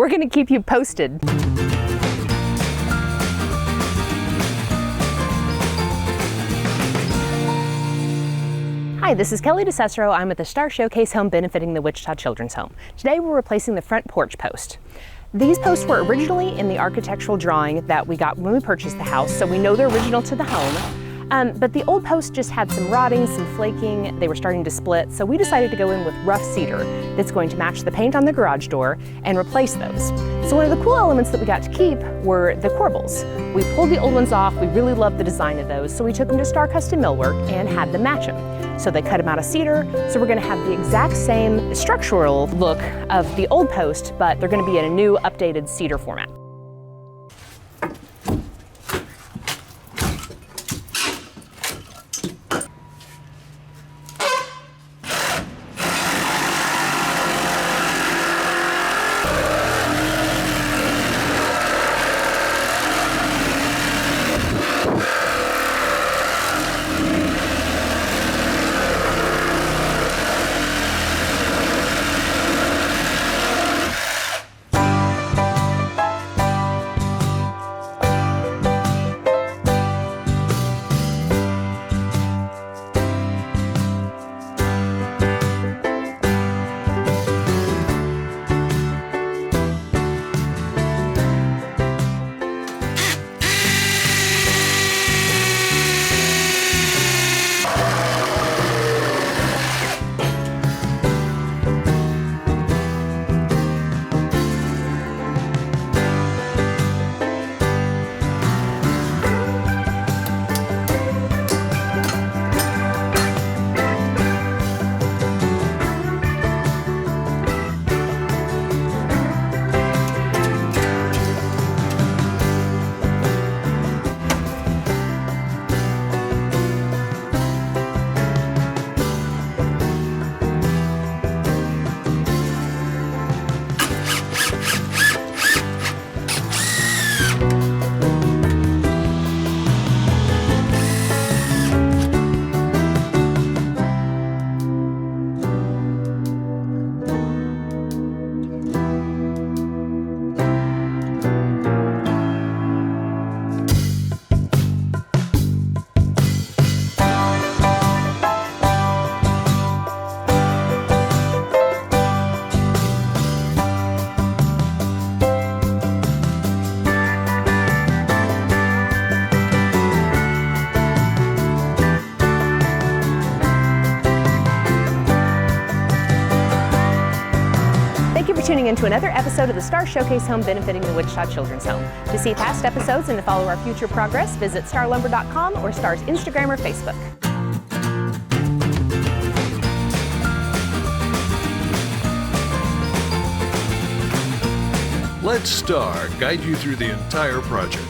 We're going to keep you posted. Hi, this is Kelly DeCicero. I'm at the Star Showcase home benefiting the Wichita Children's Home. Today we're replacing the front porch post. These posts were originally in the architectural drawing that we got when we purchased the house, so we know they're original to the home. But the old posts just had some rotting, some flaking, they were starting to split, so we decided to go in with rough cedar that's going to match the paint on the garage door and replace those. So one of the cool elements that we got to keep were the corbels. We pulled the old ones off, we really loved the design of those, so we took them to Star Custom Millwork and had them match them. So they cut them out of cedar, so we're gonna have the exact same structural look of the old post, but they're gonna be in a new, updated cedar format. Thank you for tuning in to another episode of the Star Showcase home benefiting the Wichita Children's Home. To see past episodes and to follow our future progress, visit starlumber.com or Star's Instagram or Facebook. Let Star guide you through the entire project.